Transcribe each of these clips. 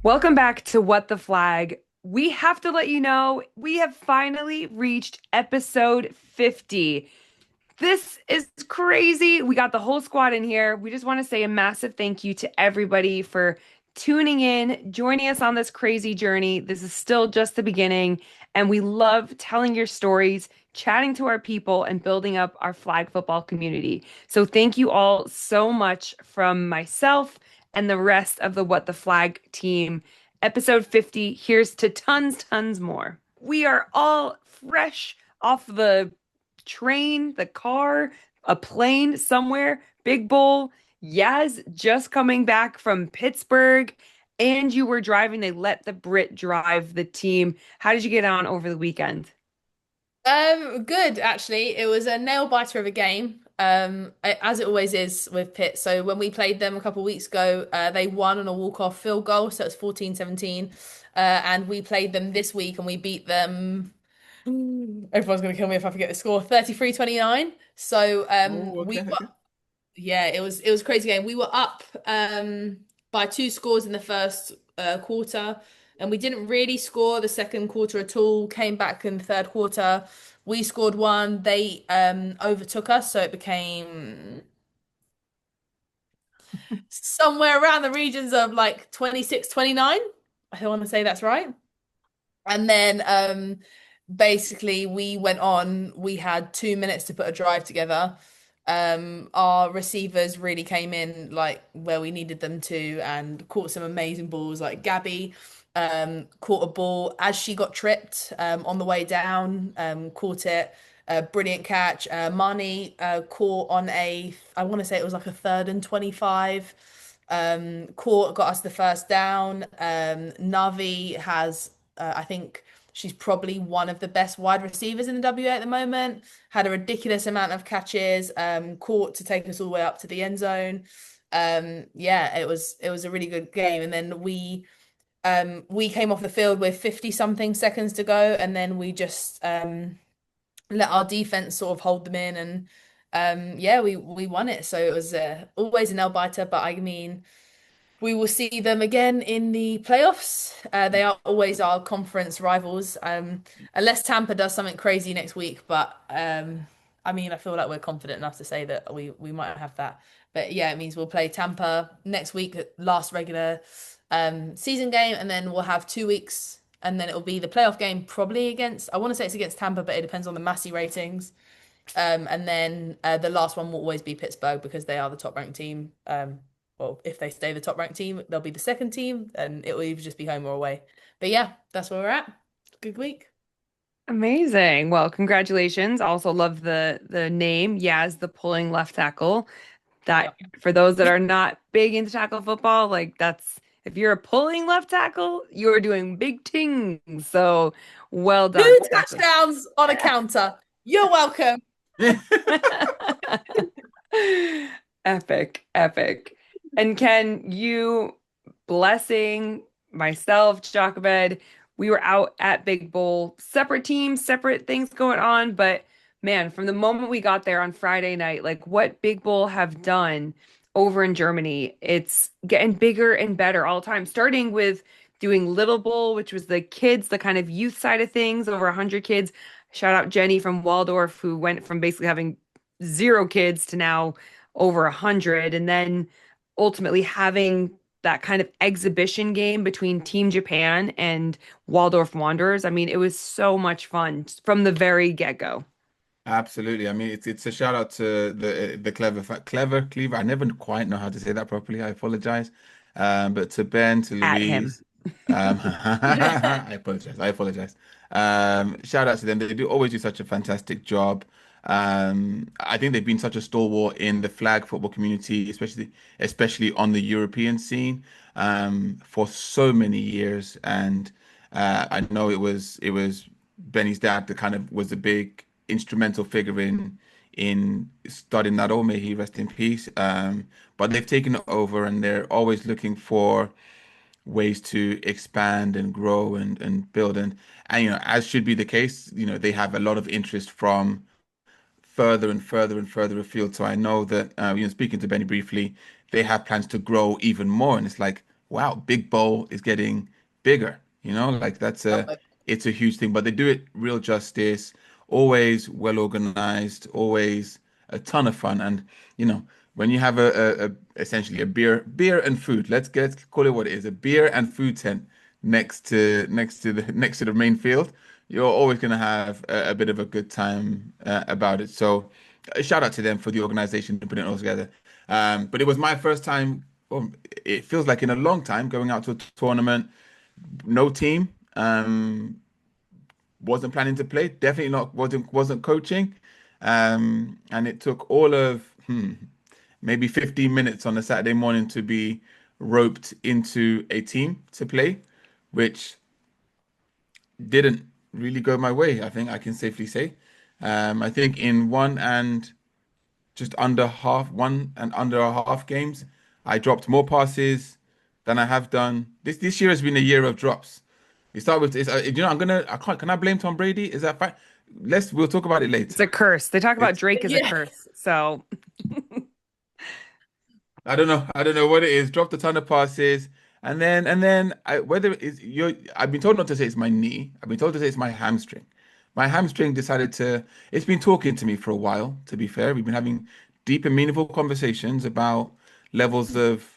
Welcome back to What the Flag. We have to let you know we have finally reached episode 50. This is crazy. We got the whole squad in here. We just want to say a massive thank you to everybody for tuning in, joining us on this crazy journey. This is still just the beginning, and we love telling your stories, chatting to our people, and building up our flag football community. So, thank you all so much from myself and the rest of the What the Flag team. Episode 50, here's to tons more. We are all fresh off the train, the car, a plane somewhere. Big Bull, Yaz just coming back from Pittsburgh, and you were driving. They let the Brit drive the team. How did you get on over the weekend? Good actually. It was a nail biter of a game. As it always is with Pitt. So when we played them a couple of weeks ago, they won on a walk-off field goal, so it's 14-17. And we played them this week and we beat them. Everyone's gonna kill me if I forget the score. 33-29. So Oh, okay, okay. yeah, it was a crazy game. We were up by two scores in the first quarter, and we didn't really score the second quarter at all. Came back in the third quarter. We scored one. They overtook us, so it became somewhere around the regions of like 26-29. I want to say that's right. And then basically we went on, we had 2 minutes to put a drive together. Our receivers really came in like where we needed them to and caught some amazing balls. Like Gabby caught a ball as she got tripped on the way down, caught it. Brilliant catch. Marnie caught on I want to say it was like a 3rd and 25. Caught, got us the first down. Navi has, I think she's probably one of the best wide receivers in the WA at the moment. Had a ridiculous amount of catches, caught to take us all the way up to the end zone. Yeah, it was a really good game. And then we came off the field with 50 something seconds to go, and then we just let our defense sort of hold them in, and yeah, we won it. So it was always a nail biter, but I mean, we will see them again in the playoffs. They are always our conference rivals, unless Tampa does something crazy next week. But I mean, I feel like we're confident enough to say that we might have that. But yeah, it means we'll play Tampa next week, last regular season game, and then we'll have 2 weeks, and then it'll be the playoff game probably against. I want to say it's against Tampa, but it depends on the Massey ratings. And then the last one will always be Pittsburgh because they are the top ranked team. Well, if they stay the top ranked team, they'll be the second team, and it will either just be home or away. But yeah, that's where we're at. Good week. Amazing. Well, congratulations. Also love the name, Yaz, the pulling left tackle. Yeah. That for those that are not big into tackle football, like that's if you're a pulling left tackle, you're doing big things. So well done. Two touchdowns on a counter. You're welcome. Epic, epic. And Ken, you blessing myself, Jacobed, we were out at Big Bull, separate teams, separate things going on, but man, from the moment we got there on Friday night, like what Big Bull have done over in Germany, it's getting bigger and better all the time, starting with doing Little Bull, which was the kids, the kind of youth side of things, over 100 kids. Shout out Jenny from Waldorf, who went from basically having zero kids to now over 100, and then ultimately having that kind of exhibition game between Team Japan and Waldorf Wanderers. I mean, it was so much fun from the very get-go. Absolutely. I mean, it's a shout out to the clever Cleaver. I never quite know how to say that properly. I apologize. But to Ben, to At him. Louise, I apologize. I apologize. Shout out to them. They do always do such a fantastic job. I think they've been such a stalwart in the flag football community, especially on the European scene, for so many years. And I know it was Benny's dad that kind of was a big instrumental figure in starting that all, may he rest in peace. But they've taken it over and they're always looking for ways to expand and grow and build and as should be the case, they have a lot of interest from further and further and further afield. So I know that speaking to Benny briefly, they have plans to grow even more. And it's like, wow, Big Bowl is getting bigger. Like it's a huge thing, but they do it real justice, always well organized, always a ton of fun. And, when you have essentially a beer and food, let's call it what it is, a beer and food tent next to the main field, you're always going to have a bit of a good time about it. So, a shout out to them for the organization and putting it all together. But it was my first time, well, it feels like in a long time, going out to a tournament, no team, wasn't planning to play, definitely not wasn't coaching. And it took all of maybe 15 minutes on a Saturday morning to be roped into a team to play, which didn't really go my way, I think I can safely say. I think in one and under a half games, I dropped more passes than I have done. This year has been a year of drops. You start with, I can't, can I blame Tom Brady? Is that fine? We'll talk about it It's later. a curse. They talk about It's, Drake as a Yeah. curse. So I don't know what it is. Dropped a ton of passes, and then whether it's I've been told not to say it's my knee. I've been told to say it's my hamstring. My hamstring decided to. It's been talking to me for a while. To be fair, we've been having deep and meaningful conversations about levels of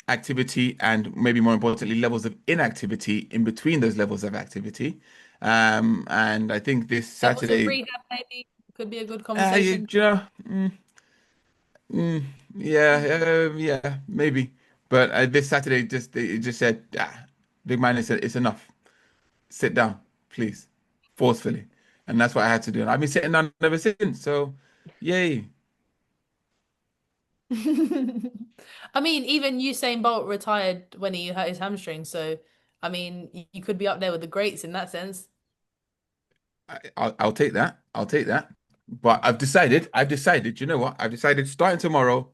activity and maybe more importantly levels of inactivity in between those levels of activity. And I think this Levels of Saturday, rehab maybe could be a good you, conversation. you know. Mm, yeah, yeah, maybe. But this Saturday, it just said, big man, it's enough. Sit down, please, forcefully, and that's what I had to do. And I've been sitting down ever since. So, yay! I mean, even Usain Bolt retired when he hurt his hamstring, so I mean, you could be up there with the greats in that sense. I'll take that. I'll take that. But I've decided. You know what? I've decided starting tomorrow,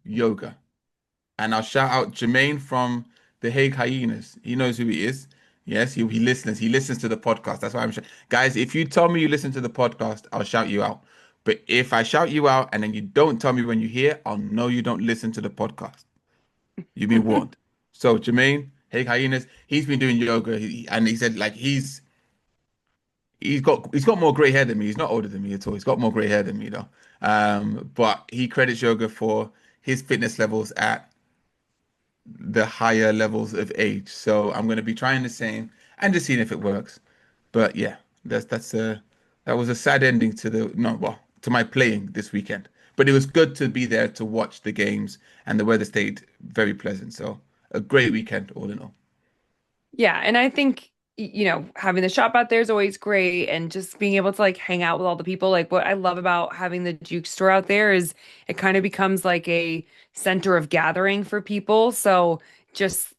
yoga. And I'll shout out Jermaine from the Hague Hyenas. He knows who he is. Yes, he listens. He listens to the podcast. That's why guys, if you tell me you listen to the podcast, I'll shout you out. But if I shout you out and then you don't tell me when you hear, I'll know you don't listen to the podcast. You've been warned. So Jermaine, Hague Hyenas, he's been doing yoga, and he said like he's got more gray hair than me. He's not older than me at all. He's got more gray hair than me though. But he credits yoga for his fitness levels at the higher levels of age. So I'm going to be trying the same and just seeing if it works. But yeah, that was a sad ending to the no well to my playing this weekend. But it was good to be there to watch the games, and the weather stayed very pleasant. So a great weekend all in all. yeah, and I think having the shop out there is always great and just being able to like hang out with all the people. Like what I love about having the juke store out there is it kind of becomes like a center of gathering for people. So just,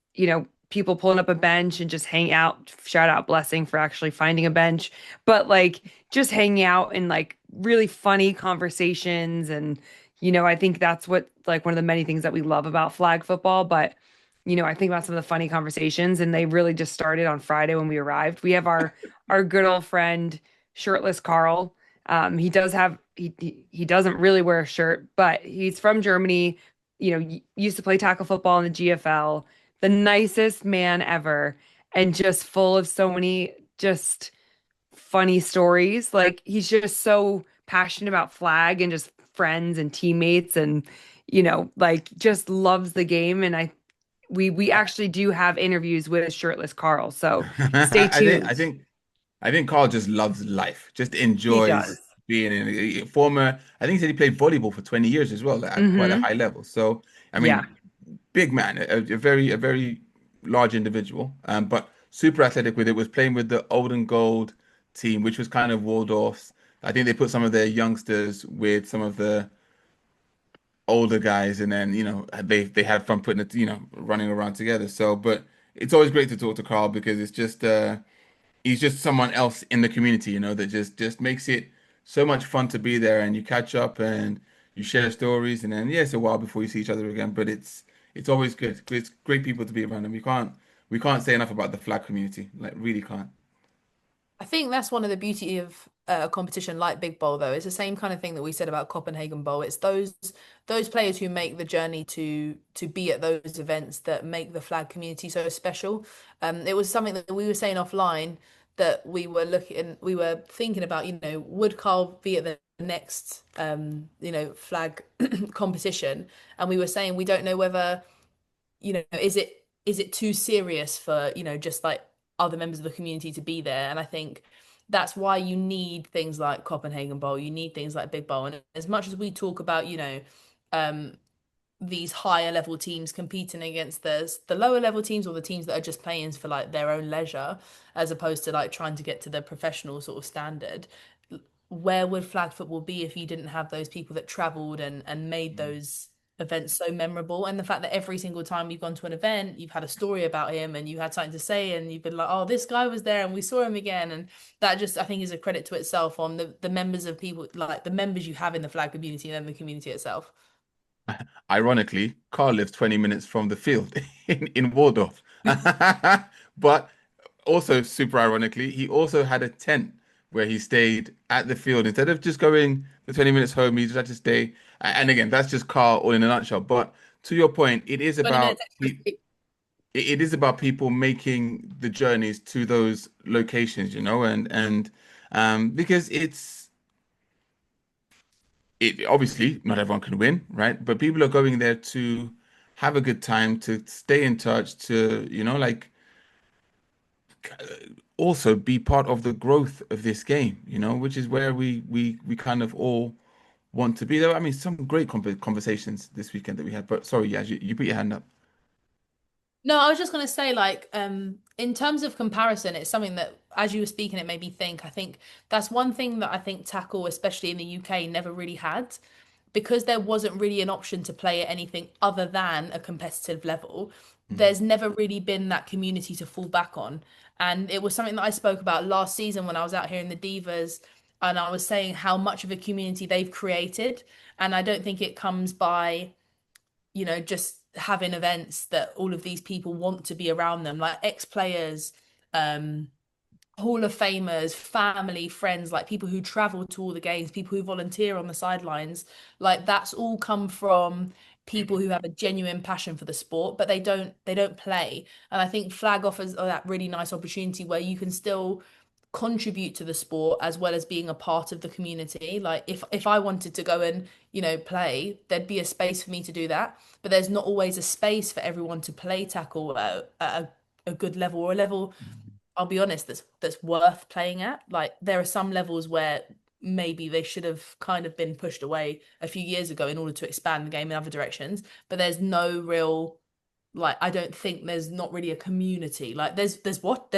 people pulling up a bench and just hang out, shout out Blessing for actually finding a bench, but like just hanging out and like really funny conversations and I think that's what like one of the many things that we love about flag football, but I think about some of the funny conversations, and they really just started on Friday when we arrived. We have our good old friend Shirtless Carl. He doesn't really wear a shirt, but he's from Germany. Used to play tackle football in the GFL. The nicest man ever, and just full of so many just funny stories. Like he's just so passionate about flag and just friends and teammates, and like just loves the game. And we actually do have interviews with Shirtless Carl, so stay I think I tuned. think I think Carl just loves life, just He does. enjoys being in a former. I think he said he played volleyball for 20 years as well, at quite a Hmm. high level. So, I Yeah. mean, big man, a very large individual, but super athletic with it. Was playing with the old and gold team, which was kind of Waldorf's. I think they put some of their youngsters with some of the older guys, and then they had fun putting it, running around together. So, but it's always great to talk to Carl because it's just he's just someone else in the community, that just makes it so much fun to be there, and you catch up and you share stories, and then yeah, it's a while before you see each other again, but it's always good. It's great people to be around, and we can't say enough about the flag community, like really can't. I think that's one of the beauty of a competition like Big Bowl though. It's the same kind of thing that we said about Copenhagen Bowl. It's those players who make the journey to be at those events that make the flag community so special. It was something that we were saying offline that we were thinking about, would Carl be at the next flag competition? And we were saying we don't know whether, is it too serious for, just like other members of the community to be there? And I think that's why you need things like Copenhagen Bowl, you need things like Big Bowl. And as much as we talk about, um, these higher level teams competing against the lower level teams or the teams that are just playing for like their own leisure, as opposed to like trying to get to the professional sort of standard. Where would flag football be if you didn't have those people that traveled and made those events so memorable? And the fact that every single time you've gone to an event, you've had a story about him and you had something to say and you've been like, oh, this guy was there and we saw him again. And that just, I think, is a credit to itself on the members of people, like the members you have in the flag community and the community itself. Ironically, Carl lives 20 minutes from the field in Waldorf. But also, super ironically, he also had a tent where he stayed at the field. Instead of just going the 20 minutes home, he just had to stay. And again, that's just Carl all in a nutshell. But to your point, 20 minutes extra. it is about people making the journeys to those locations, and because it obviously not everyone can win, right? But people are going there to have a good time, to stay in touch, to, like also be part of the growth of this game, which is where we kind of all want to be there. I mean, some great conversations this weekend that we had. But sorry, yeah, you put your hand up. No, I was just going to say, like, in terms of comparison, it's something that, as you were speaking, it made me think. I think that's one thing that I think tackle, especially in the UK, never really had, because there wasn't really an option to play at anything other than a competitive level. Mm. There's never really been that community to fall back on. And it was something that I spoke about last season when I was out here in the Divas, and I was saying how much of a community they've created. And I don't think it comes by just having events that all of these people want to be around them, like ex-players, um, Hall of Famers, family, friends, like people who travel to all the games, people who volunteer on the sidelines. Like that's all come from people who have a genuine passion for the sport, but they don't play. And I think flag offers that really nice opportunity where you can still contribute to the sport as well as being a part of the community. Like if I wanted to go and play, there'd be a space for me to do that, but there's not always a space for everyone to play tackle at a good level, or a level, I'll be honest, that's worth playing at. Like there are some levels where maybe they should have kind of been pushed away a few years ago in order to expand the game in other directions, but there's no real, like, I don't think there's not really a community. Like there's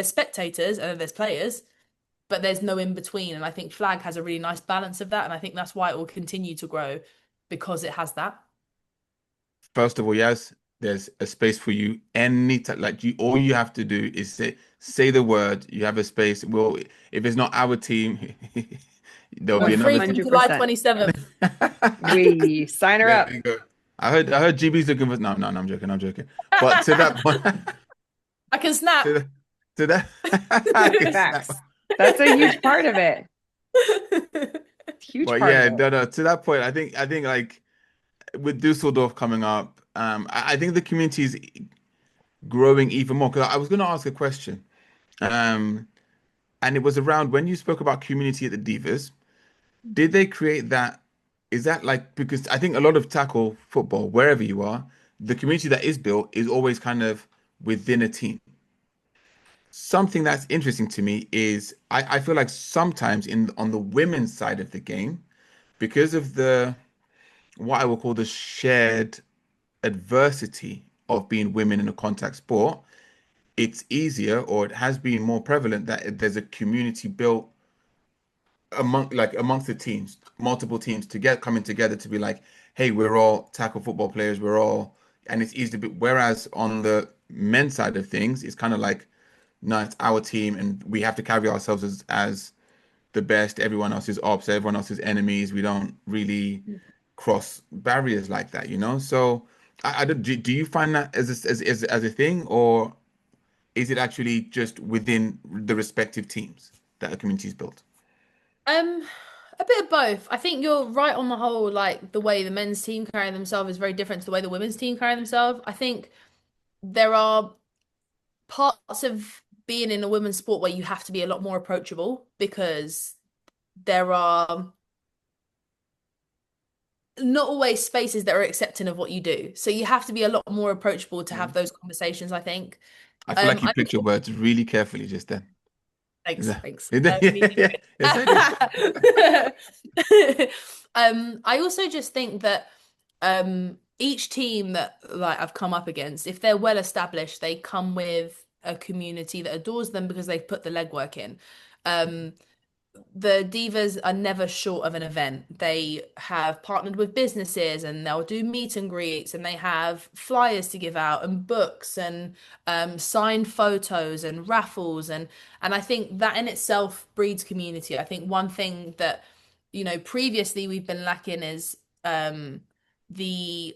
spectators and then there's players, but there's no in between. And I think flag has a really nice balance of that. And I think that's why it will continue to grow, because it has that. First of all, yes, there's a space for you anytime. Like all you have to do is say the word. You have a space. Well, if it's not our team, there'll be We're free another from team. July 100%. 27th. We sign her There up. you go. I heard GB's looking for no, I'm joking, I'm joking. But to that point, I can snap. to, the, to that I can snap. Facts. That's a huge part of it. Huge But part of yeah, it. no, to that point, I think like with Dusseldorf coming up, I think the community is growing even more. Because I was going to ask a question, um, and it was around when you spoke about community at the Divas. Did they create that? Is that like because I think a lot of tackle football, wherever you are, the community that is built is always kind of within a team. Something that's interesting to me is I feel like sometimes in on the women's side of the game, because of the what I will call the shared adversity of being women in a contact sport, it's easier or it has been more prevalent that there's a community built amongst the teams, multiple teams to get coming together to be like, hey, we're all tackle football players, we're all, and it's easy to be. Whereas on the men's side of things, it's kind of like, no, it's our team, and we have to carry ourselves as the best. Everyone else is ops, everyone else is enemies. We don't really cross barriers like that. So, I don't, do you find that as a thing, or is it actually just within the respective teams that a community is built? Um, a bit of both. I think you're right on the whole, like the way the men's team carry themselves is very different to the way the women's team carry themselves. I think there are parts of being in a women's sport where you have to be a lot more approachable because there are not always spaces that are accepting of what you do. So you have to be a lot more approachable to Yeah. have those conversations, I think. I feel like you I picked your words really carefully just then. Is thanks, that? thanks. Me Yeah, yeah. Yes, I did. too. I also just think that each team that like I've come up against, if they're well established, they come with a community that adores them because they've put the legwork in. Um, the divas are never short of an event. They have partnered with businesses and they'll do meet and greets and they have flyers to give out and books and signed photos and raffles and I think that in itself breeds community. I think one thing that previously we've been lacking is the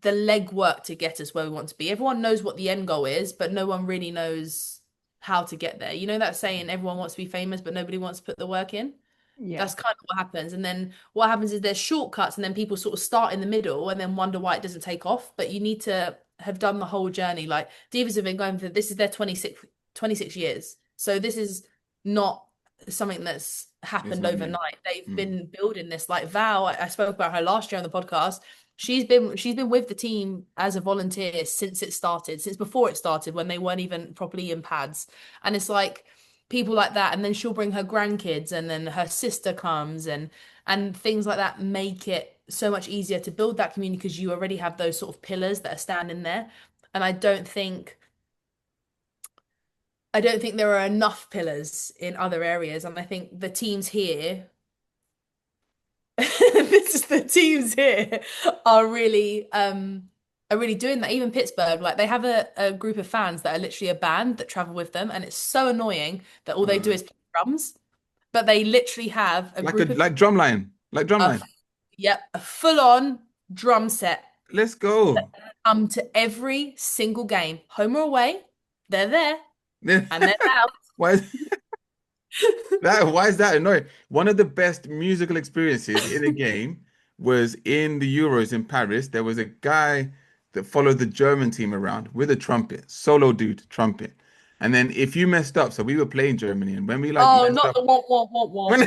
legwork to get us where we want to be. Everyone knows what the end goal is, but no one really knows how to get there. You know that saying, everyone wants to be famous, but nobody wants to put the work in? Yeah. That's kind of what happens. And then what happens is there's shortcuts, and then people sort of start in the middle and then wonder why it doesn't take off. But you need to have done the whole journey. Like Divas have been going for this is their 26 years. So this is not something that's It's happened not new. overnight. They've Mm. been building this. Like Val, I spoke about her last year on the podcast. She's been with the team as a volunteer since it started, since before it started when they weren't even properly in pads. And it's like people like that, and then she'll bring her grandkids, and then her sister comes, and things like that make it so much easier to build that community because you already have those sort of pillars that are standing there. And I don't think there are enough pillars in other areas, and I think the teams here this is the teams here are really doing that. Even Pittsburgh, like they have a group of fans that are literally a band that travel with them, and it's so annoying that all they do Uh, is play drums, but they literally have a like a group of drumline. yep, a full-on drum set Let's go. come to every single game, home or away. They're there and they're out. Why is why is that annoying? One of the best musical experiences in a game was in the Euros in Paris. There was a guy that followed the German team around with a trumpet, solo dude, trumpet. And then if you messed up, so we were playing Germany, and when we like Oh, messed not up, the womp womp womp when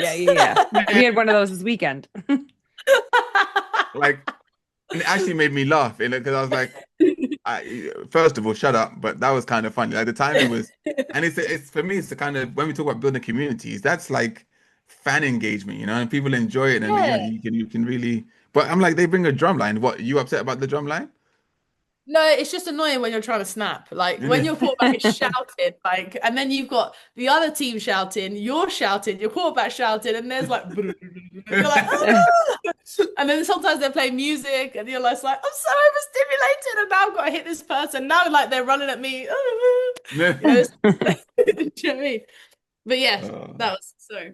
Yeah, yeah, yeah. We man, had one of those this weekend. like, and it actually made me laugh, because I was like, first of all, shut up. But that was kind of funny. Like the timing was, and it's for me, it's the kind of when we talk about building communities, that's like fan engagement, and people enjoy it, and Yeah. you can really. But I'm like, they bring a drum line. What, you upset about the drum line? No, it's just annoying when you're trying to snap. Like when your quarterback is shouting, like, and then you've got the other team shouting, you're shouting, your quarterback shouting, and there's like, you're like, ah! And then sometimes they're playing music, and you're like, I'm so overstimulated, and now I've got to hit this person. Now, like, they're running at me. It's, do you know what I mean? But yes, Oh, that was so.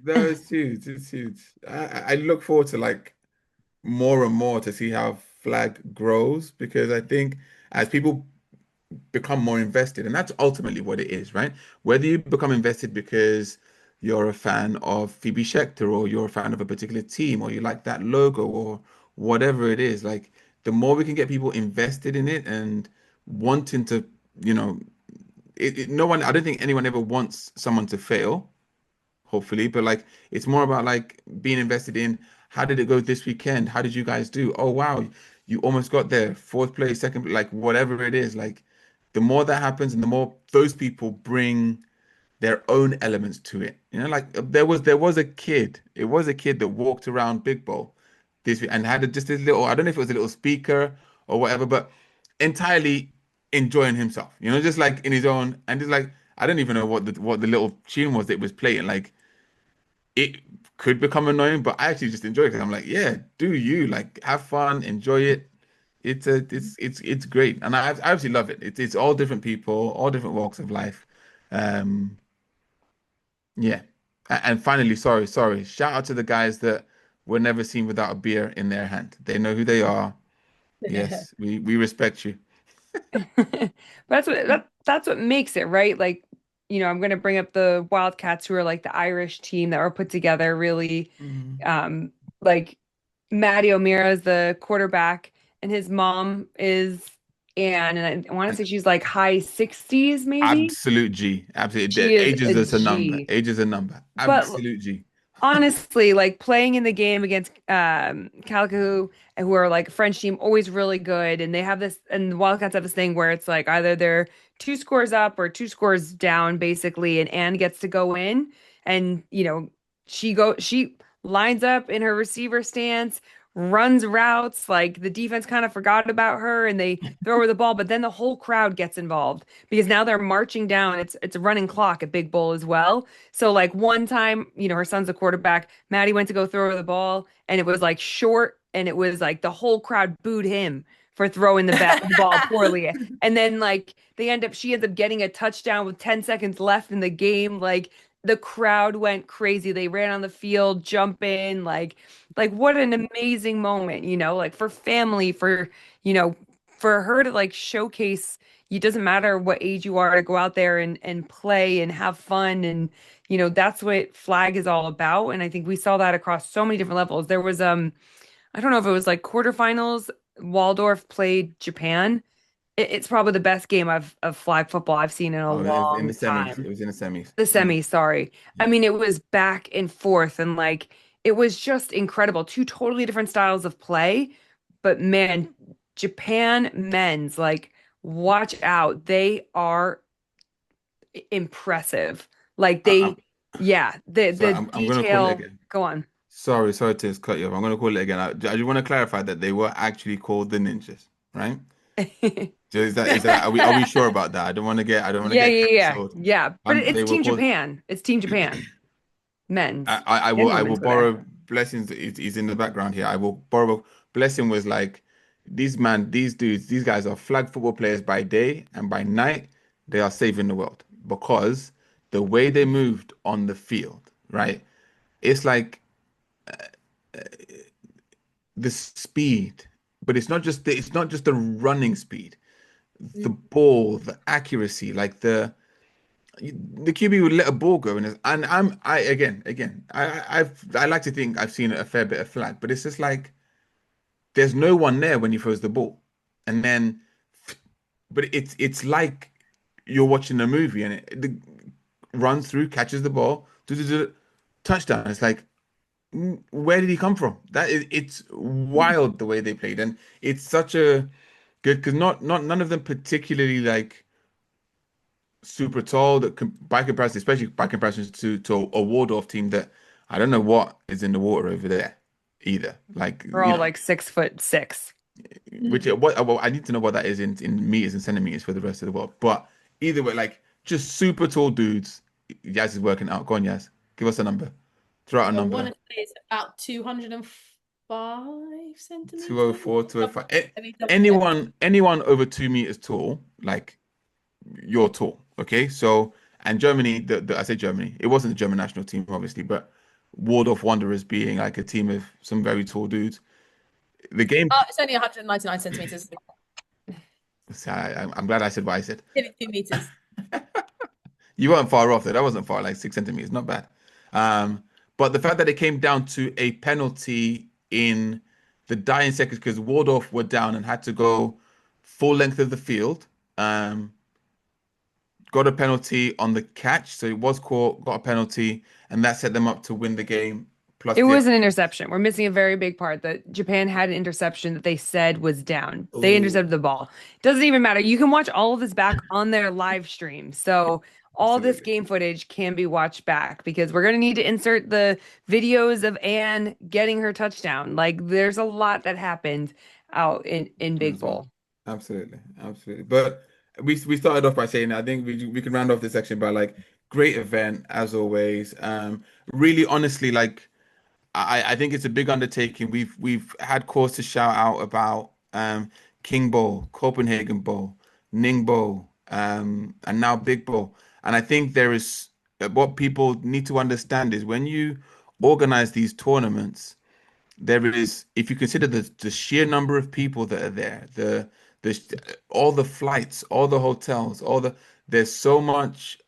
no, it's huge. It's huge. I look forward to like more and more to see how flag grows, because I think as people become more invested, and that's ultimately what it is, right? Whether you become invested because you're a fan of Phoebe Schechter, or you're a fan of a particular team, or you like that logo, or whatever it is, like the more we can get people invested in it and wanting to, you know, no one, I don't think anyone ever wants someone to fail, hopefully, but like it's more about like being invested in how did it go this weekend? How did you guys do? Oh wow, you almost got there, fourth place, second, like whatever it is, like the more that happens and the more those people bring their own elements to it. Like there was a kid, it was a kid that walked around Big Bowl this week and had just this little, I don't know if it was a little speaker or whatever, but entirely enjoying himself, just like in his own, and just like I don't even know what the little tune was that it was playing. Like it could become annoying, but I actually just enjoy it because I'm like, yeah, do you like have fun, enjoy it. It's great, and I absolutely love it. It's all different people, all different walks of life. Um, yeah, and finally, sorry, shout out to the guys that were never seen without a beer in their hand. They know who they are. Yes, we respect you. That's what makes it, right? Like I'm going to bring up the Wildcats, who are like the Irish team that were put together really, Mhm. like Matty O'Meara is the quarterback, and his mom is Anne, and I want to And say she's like high 60s, maybe. absolute G. Absolutely. She The is age is a just a number. G. Age is a number. But Absolute G. honestly, like playing in the game against Calico, who are like a French team, always really good. And they have this, and the Wildcats have this thing where it's like either they're two scores up or two scores down, basically. And Anne gets to go in, and she lines up in her receiver stance, runs routes. Like the defense kind of forgot about her, and they throw her the ball. But then the whole crowd gets involved because now they're marching down. It's a running clock at Big Bowl as well. So like one time, her son's a quarterback. Maddie went to go throw her the ball, and it was like short, and it was like the whole crowd booed him for throwing the ball poorly. And then like she ends up getting a touchdown with 10 seconds left in the game. Like the crowd went crazy. They ran on the field, jumping, like what an amazing moment, like for family, you know, for her to like showcase it doesn't matter what age you are to go out there and play and have fun and that's what flag is all about. And I think we saw that across so many different levels. There was I don't know if it was like quarterfinals. Waldorf played Japan. It's probably the best game of flag football I've seen in a Oh, it was in the long semis. It time. was in the semis. The Mm, semi, sorry. I yeah. mean, it was back and forth and like it was just incredible. Two totally different styles of play, but man, Japan men's like watch out. They are impressive. Like I'm yeah, the sorry. I'm gonna call it detail. again. Go on. Sorry to cut you off. I'm gonna call it again. I just want to clarify that they were actually called the ninjas, right? So is that are we sure about that? I don't want to Yeah, get yeah, yeah, cancelled. yeah. But it's They were Team called. Japan. It's Team Japan, men's I and will women's were there. borrow blessings. Is in the background here. I will borrow blessing was like these dudes, these guys are flag football players by day and by night they are saving the world because the way they moved on the field, right? It's like the speed, but it's not just the running speed, the ball, the accuracy, like the QB would let a ball go, and I again I like to think I've seen a fair bit of flag, but it's just like there's no one there when he throws the ball, and then but it's like you're watching a movie and it runs through, catches the ball, touchdown. It's like where did he come from? It's wild the way they played, and it's such a good because not none of them particularly like super tall that by comparison, especially by comparison to a Waldorf team that I don't know what is in the water over there either. Like We're all like 6'6". which what well, I need to know what that is in meters and centimeters for the rest of the world. But either way, like just super tall dudes. Yaz is working out. Go on, Yaz. Give us a number. Throw out a I want number. to say it's about 205 centimeters. 204, 205. Let me double check. Anyone over 2 meters tall, like you're tall. Okay. So and Germany, I say Germany, it wasn't the German national team, obviously, but Waldorf Wanderers being like a team of some very tall dudes. The game, Oh, it's only 199 centimeters. I'm glad I said what I said. 2 meters. You weren't far off there. That wasn't far, like 6 centimeters, not bad. Um, but the fact that it came down to a penalty in the dying seconds because Waldorf were down and had to go full length of the field, um, got a penalty on the catch, so it was caught, got a penalty, and that set them up to win the game. Plus It the was an interception. We're missing a very big part that Japan had an interception that they said was down. They oh, intercepted the ball. Doesn't even matter. You can watch all of this back on their live stream. So all this absolutely. game footage can be watched back because we're going to need to insert the videos of Anne getting her touchdown. Like there's a lot that happened out in Big As well. Bowl. Absolutely. But we started off by saying I think we can round off this section by like great event as always. Really honestly, like I think it's a big undertaking. We've had cause to shout out about King Bowl, Copenhagen Bowl, Ning Bowl, and now Big Bowl. And I think there is what people need to understand is when you organize these tournaments there is, if you consider the sheer number of people that are there, the all the flights, all the hotels, all there's so much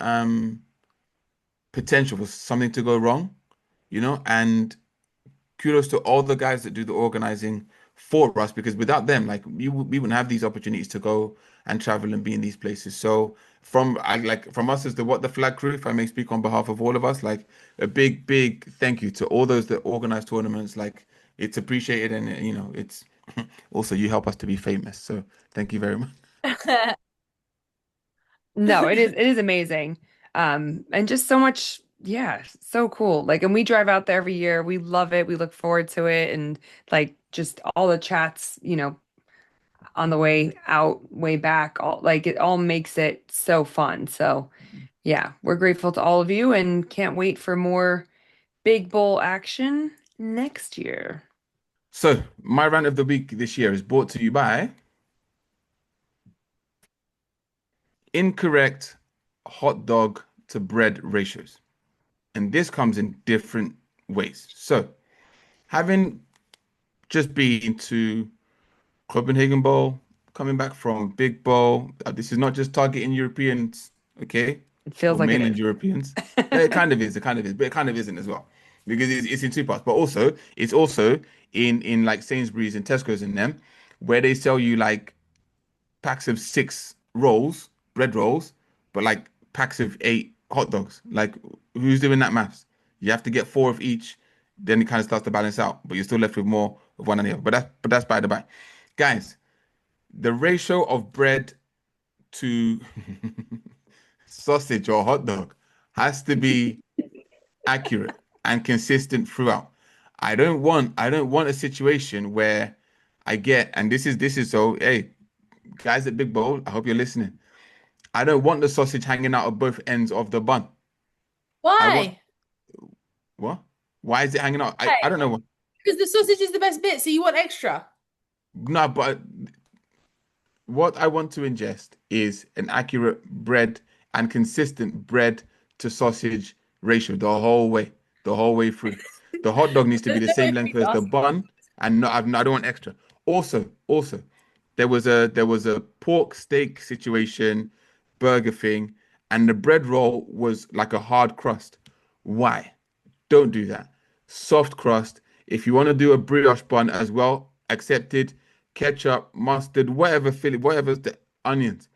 potential for something to go wrong, and kudos to all the guys that do the organizing for us because without them, like we wouldn't have these opportunities to go and travel and be in these places. So from us as the What the Flag crew, if I may speak on behalf of all of us, like a big, big thank you to all those that organize tournaments. Like it's appreciated and it's also you help us to be famous. So thank you very much. No, it is amazing. And just so much, yeah, so cool. Like, and we drive out there every year. We love it. We look forward to it. And like just all the chats, on the way out, way back, all like it all makes it so fun. So yeah, we're grateful to all of you and can't wait for more big bowl action next year. So my rant of the week this year is brought to you by incorrect hot dog to bread ratios. And this comes in different ways. So, having just been to Copenhagen Bowl, coming back from Big Bowl, this is not just targeting Europeans, okay, It feels or like it mainland is. Europeans. It kind of is, it kind of is, but it kind of isn't as well, because it's in two parts. But also, it's also in like Sainsbury's and Tesco's and them, where they sell you like packs of six rolls, bread rolls, but like packs of eight hot dogs. Like, who's doing that maths? You have to get four of each, then it kind of starts to balance out, but you're still left with more of one and the other. But that's by the by. Guys, the ratio of bread to sausage or hot dog has to be accurate and consistent throughout. I don't want a situation where I get, and this is so, hey, guys at Big Bowl, I hope you're listening. I don't want the sausage hanging out of both ends of the bun. I want Why? what? Why is it hanging out? I Why? don't know what. Because the sausage is the best bit, so you want extra. No, but what I want to ingest is an accurate bread and consistent bread to sausage ratio the whole way through. The hot dog needs to be There's the no same way for you length to as the ask me. bun, and I don't want extra. Also, there was a pork steak situation, burger thing, and the bread roll was like a hard crust. Why? Don't do that. Soft crust. If you want to do a brioche bun as well, accepted. Ketchup, mustard, whatever filling, whatever's the onions.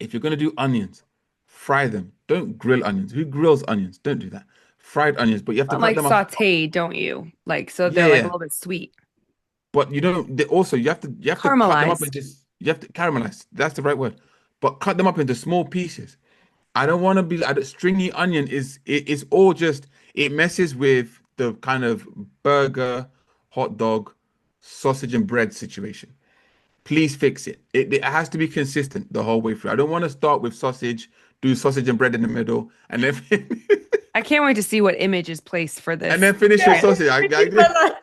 If you're gonna do onions, fry them. Don't grill onions. Who grills onions? Don't do that. Fried onions, but you have to cut Like them up. sauteed, don't you? Like so Yeah, they're like a yeah. little bit sweet. But you don't. Also, you have to cut them up Caramelized. into. You have to caramelize. That's the right word. But cut them up into small pieces. I don't want to be. Stringy onion is all just. It messes with the kind of burger, hot dog, sausage and bread situation. Please fix it. It has to be consistent the whole way through. I don't want to start with sausage, do sausage and bread in the middle, and then I can't wait to see what image is placed for and this. then finish your Yeah, sausage. but like, I I there have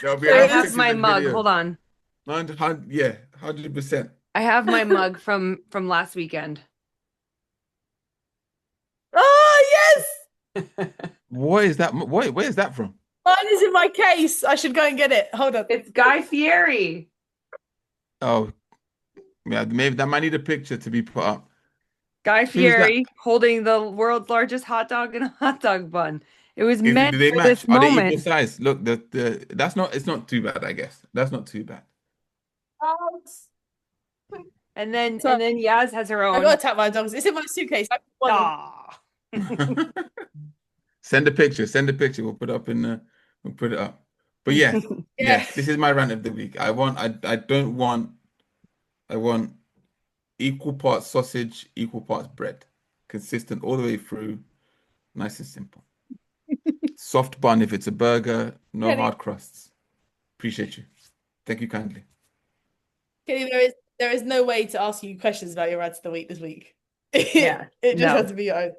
to have take is. this my as mug. Hold video. on. Yeah, 100%. I have my mug from last weekend. Oh yes, What is that? Where is that from? mine is in my case. I should go and get it. Hold on. It's Guy Fieri. Oh, yeah, maybe that might need a picture to be put up. Guy Who's that? Fieri holding the world's largest hot dog in a hot dog bun. It was Do meant they for this match? Are they equal moment. size? Look, the that's not. It's not too bad, I guess. That's not too bad. Oh, And then so and then Yaz has her I own. gotta tap my dogs. It's in my suitcase. I want them. Ah. Send a picture. Send a picture. We'll put it up in the. We'll put it up. But yeah, Yeah. yes, this is my rant of the week. I don't want. I want equal parts sausage, equal parts bread, consistent all the way through, nice and simple. Soft bun if it's a burger, no Kenny, hard crusts. Appreciate you. Thank you kindly. Kenny, there is no way to ask you questions about your rants of the week this week. Yeah. It just has No. to be your own.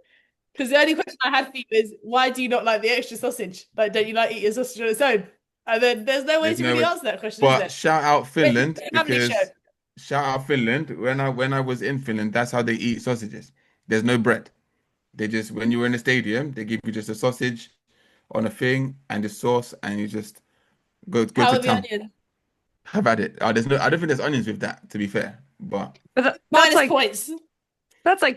Because the only question I had for you is why do you not like the extra sausage? Like, don't you like eating sausage on its own? And then there's no way There's to no really way. answer that question, is But there? shout out It's Finland a family show. because shout out Finland. When I was in Finland, that's how they eat sausages. There's no bread. They just when you were in the stadium, they give you just a sausage on a thing and the sauce, and you just go How to are the town. onions? Have at it. There's no. I don't think there's onions with that. To be fair, but that's Minus like points.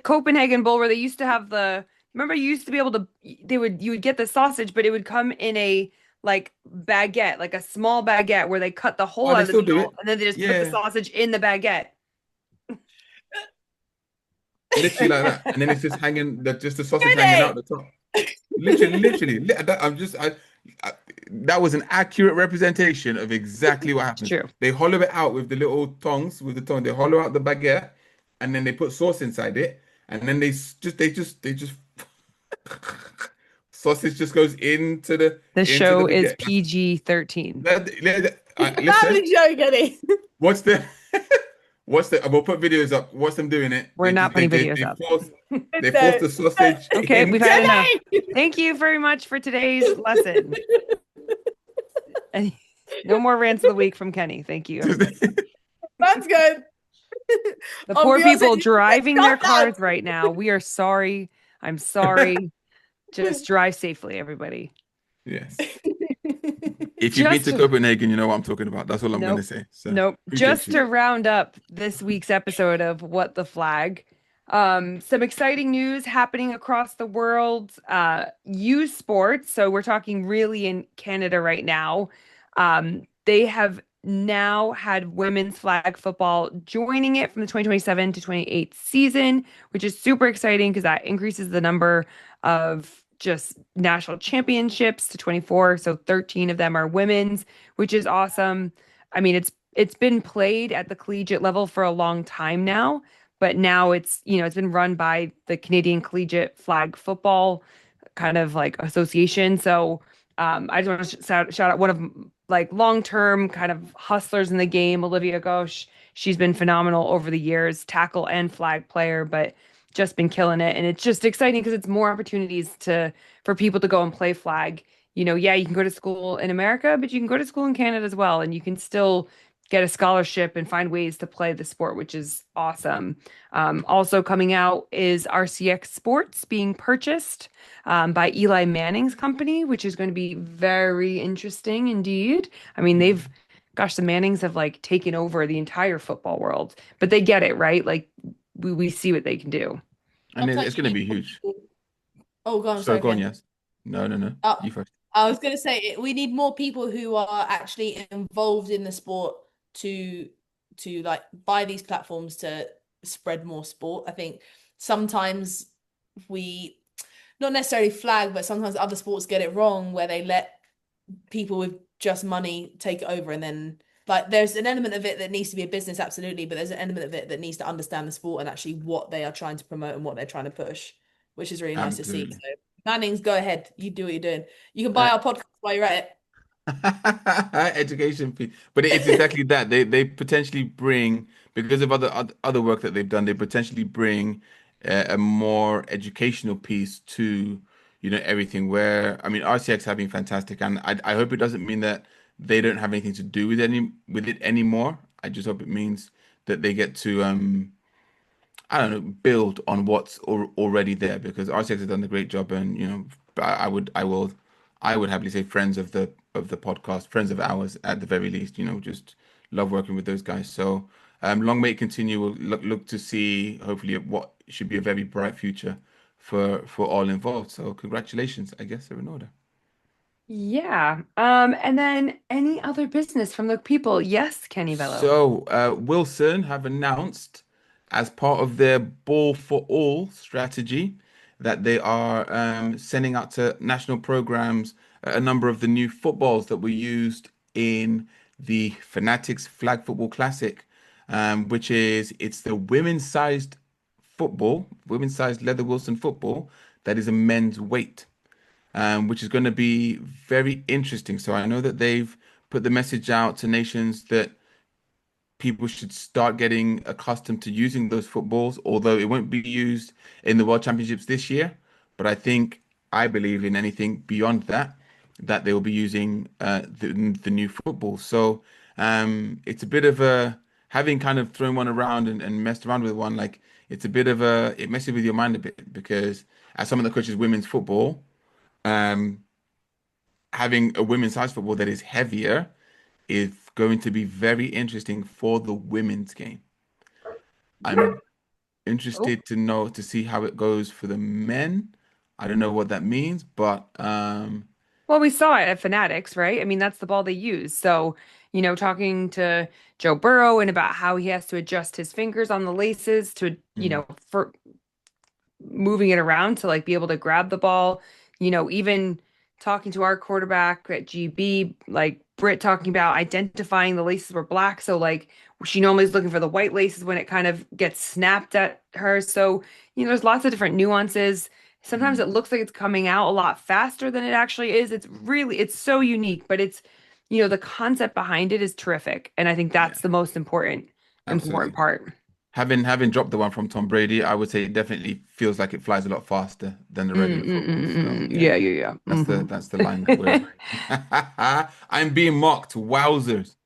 Copenhagen Bowl where they used to have the remember you used to be able to you would get the sausage, but it would come in a like baguette, like a small baguette where they cut the hole oh, out they of the still do middle it. and then they just put the Yeah, sausage in the baguette. literally like that, and then it's just hanging, just the sausage hanging Kenny! out the top. Literally. I'm just, I that was an accurate representation of exactly what It's happens. true. They hollow it out with the little tongs, with the tongue. They hollow out the baguette, and then they put sauce inside it, and then they just sausage just goes The into the show is baguette. PG-13. Listen, Family show, Kenny. what's the what's the? We'll put videos up. Watch them doing it. We're not putting videos up. They force No, the sausage Okay, we've had into. enough. Kenny! Thank you very much for today's lesson. And no more rants of the week from Kenny. Thank you, everybody. That's good. The On poor Beyonce, people you said, driving their calm down. cars right now. We are sorry. I'm sorry. Just drive safely, everybody. Yes. If you've been Just to Copenhagen, you know what I'm talking about. That's all I'm going to Nope. say. So Nope. appreciate Just you. to round up this week's episode of What the Flag, some exciting news happening across the world. Youth sports. So we're talking really in Canada right now. They have now had women's flag football joining it from the 2027 to 28 season, which is super exciting because that increases the number of just national championships to 24. So 13 of them are women's, which is awesome. I mean, it's been played at the collegiate level for a long time now, but now it's been run by the Canadian Collegiate Flag Football kind of like association. So I just want to shout out one of like long-term kind of hustlers in the game, Olivia Gauche. She's been phenomenal over the years, tackle and flag player, but just been killing it. And it's just exciting because it's more opportunities to for people to go and play flag. Yeah, you can go to school in America, but you can go to school in Canada as well, and you can still get a scholarship and find ways to play the sport, which is awesome. Also coming out is RCX Sports being purchased by Eli Manning's company, which is going to be very interesting indeed. I mean, gosh, the Mannings have like taken over the entire football world, but they get it, right? Like we see what they can do. And it's Sometimes you going to need be more huge. people. Oh, go on, So sorry, go on, Ken. yes. No, no, no. Oh, You first. I was gonna say we need more people who are actually involved in the sport to like buy these platforms to spread more sport. I think sometimes we not necessarily flag, but sometimes other sports get it wrong where they let people with just money take it over and then like there's an element of it that needs to be a business, absolutely, but there's an element of it that needs to understand the sport and actually what they are trying to promote and what they're trying to push, which is really nice to see. Absolutely. So Mannings, go ahead. You do what you're doing. You can buy Uh, our podcast while you're at it. Education fee. But it's exactly that. They potentially bring, because of other work that they've done, they potentially bring a more educational piece to, everything where, I mean, RCX have been fantastic, and I hope it doesn't mean that they don't have anything to do with it anymore. I just hope it means that they get to I don't know, build on what's already there, because RCX has done a great job, and I would happily say friends of the podcast, friends of ours at the very least. Just love working with those guys. So long may it continue. We'll look to see hopefully what should be a very bright future for all involved. So congratulations, I guess, are in order. Yeah. And then any other business from the people? Yes, Kenny Bello. So, Wilson have announced, as part of their Ball for All strategy, that they are sending out to national programs a number of the new footballs that were used in the Fanatics Flag Football Classic, which it's the women's-sized football, women's-sized leather Wilson football that is a men's weight, which is going to be very interesting. So I know that they've put the message out to nations that people should start getting accustomed to using those footballs, although it won't be used in the World Championships this year. But I believe in anything beyond that, that they will be using the new football. So it's a bit of a, having kind of thrown one around and messed around with one, like it's a bit of it messes with your mind a bit, because as someone that coaches women's football, um, having a women's size football that is heavier is going to be very interesting for the women's game. I'm Oh. interested to see how it goes for the men. I don't know what that means, but Well, we saw it at Fanatics, right? I mean, that's the ball they use. So, talking to Joe Burrow and about how he has to adjust his fingers on the laces to, mm, for moving it around to like be able to grab the ball. Even talking to our quarterback at GB, like Britt talking about identifying the laces were black. So like she normally is looking for the white laces when it kind of gets snapped at her. So, there's lots of different nuances. Sometimes mm, it looks like it's coming out a lot faster than it actually is. It's so unique, but the concept behind it is terrific. And I think yeah, that's the most important absolutely. part. Having dropped the one from Tom Brady, I would say it definitely feels like it flies a lot faster than the Mm, regular mm, football. mm, So mm. yeah, Yeah, yeah, that's the line that we're. I'm being mocked. Wowzers.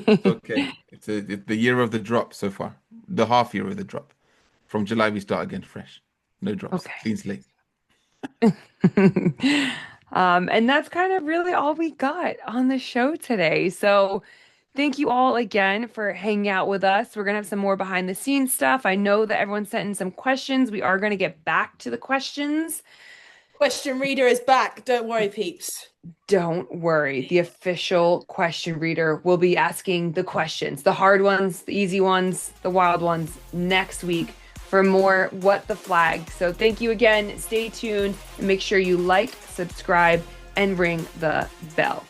It's yeah. okay. It's the year of the drop so far. The half year of the drop. From July we start again fresh. No drops. Okay. Clean slate. And that's kind of really all we got on the show today. So thank you all again for hanging out with us. We're gonna have some more behind the scenes stuff. I know that everyone sent in some questions. We are gonna get back to the questions. Question reader is back. Don't worry, peeps. Don't worry. The official question reader will be asking the questions, the hard ones, the easy ones, the wild ones next week for more What the Flag. So thank you again. Stay tuned and make sure you like, subscribe, and ring the bell.